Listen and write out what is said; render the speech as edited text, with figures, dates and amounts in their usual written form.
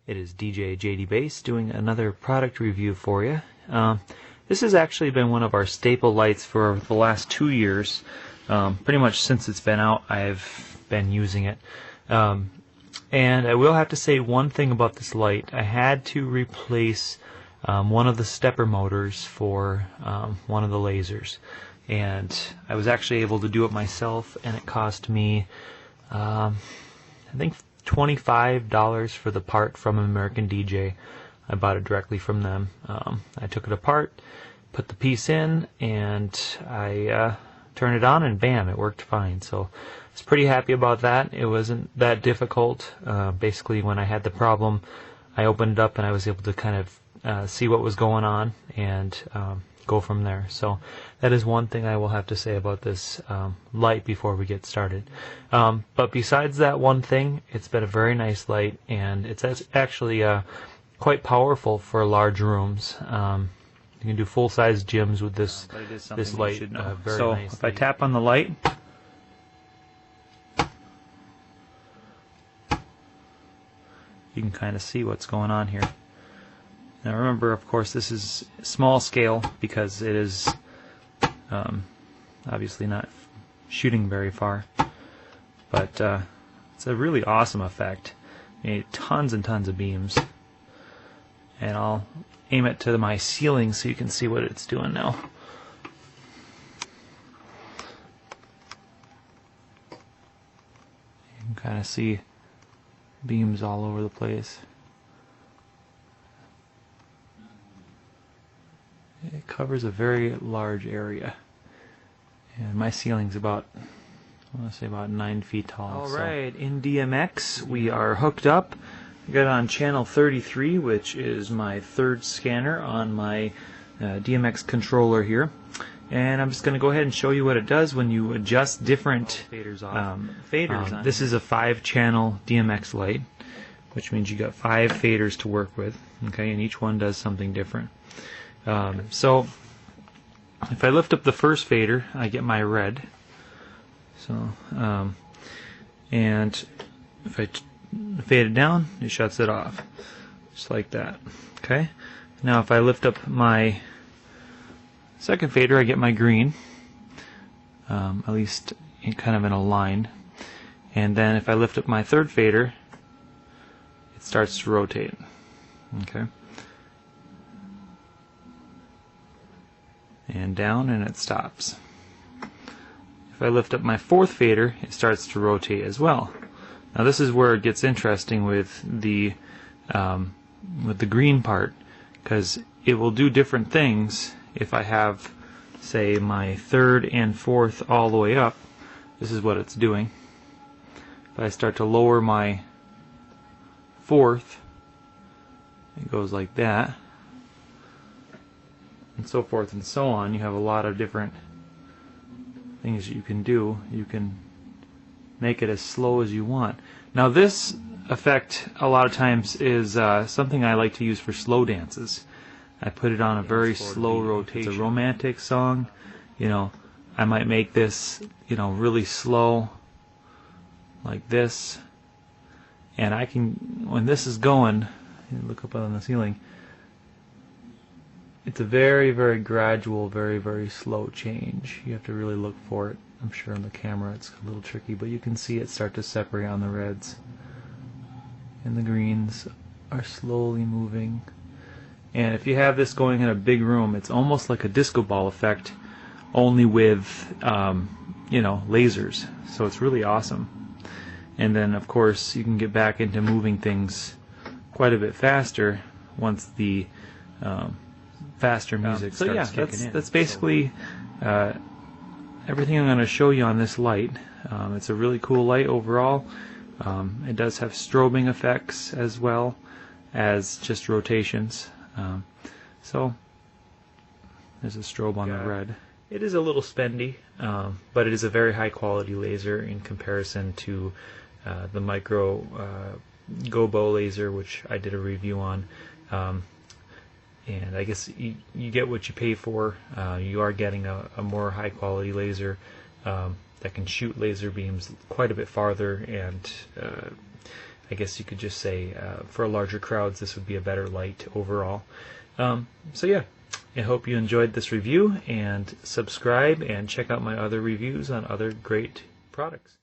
It is DJ JD Bass doing another product review for you. This has actually been one of our staple lights for the last 2 years. Pretty much since it's been out, I've been using it. And I will have to say one thing about this light. I had to replace one of the stepper motors for one of the lasers. And I was actually able to do it myself, and it cost me, I think, $25 for the part from American DJ. I bought it directly from them. I took it apart, put the piece in, and I turned it on, and bam, it worked fine. So I was pretty happy about that. It wasn't that difficult. Basically, when I had the problem, I opened it up and I was able to kind of see what was going on and go from there. So that is one thing I will have to say about this light before we get started. But besides that one thing, it's been a very nice light, and it's actually quite powerful for large rooms. You can do full-size gyms with this light. So if I tap on the light, you can kind of see what's going on here. Now remember, of course, this is small scale because it is obviously not shooting very far, but it's a really awesome effect. Tons and tons of beams, and I'll aim it to my ceiling so you can see what it's doing now. You can kind of see beams all over the place. It covers a very large area, and my ceiling's about, I want to say, about 9 feet tall. Alright, in DMX we are hooked up. I got it on channel 33, which is my third scanner on my DMX controller here, and I'm just going to go ahead and show you what it does when you adjust different faders on. This is a 5-channel DMX light, which means you got 5 faders to work with, okay, and each one does something different. So if I lift up the first fader, I get my red. So and if I fade it down, it shuts it off, just like that. Okay. Now if I lift up my second fader, I get my green, at least kind of in a line. And then if I lift up my third fader, it starts to rotate. Okay. And down, and it stops. If I lift up my fourth fader, it starts to rotate as well. Now this is where it gets interesting with the green part, because it will do different things. If I have, say, my third and fourth all the way up, this is what it's doing. If I start to lower my fourth, it goes like that, and so forth and so on. You have a lot of different things that you can do. You can make it as slow as you want. Now this effect a lot of times is something I like to use for slow dances. I put it on a very slow rotation. It's a romantic song, you know, I might make this, you know, really slow like this, and I can, when this is going, look up on the ceiling, it's a very, very gradual, very, very slow change. You have to really look for it. I'm sure on the camera it's a little tricky, but you can see it start to separate on the reds. And the greens are slowly moving. And if you have this going in a big room, it's almost like a disco ball effect, only with, you know, lasers. So it's really awesome. And then, of course, you can get back into moving things quite a bit faster once the faster music starts kicking in. That's basically everything I'm going to show you on this light. It's a really cool light overall. It does have strobing effects as well as just rotations. So there's a strobe on the red. It is a little spendy, but it is a very high quality laser in comparison to the micro gobo laser, which I did a review on. And I guess you get what you pay for. You are getting a more high quality laser that can shoot laser beams quite a bit farther, and I guess you could just say for larger crowds this would be a better light overall. So yeah, I hope you enjoyed this review, and subscribe and check out my other reviews on other great products.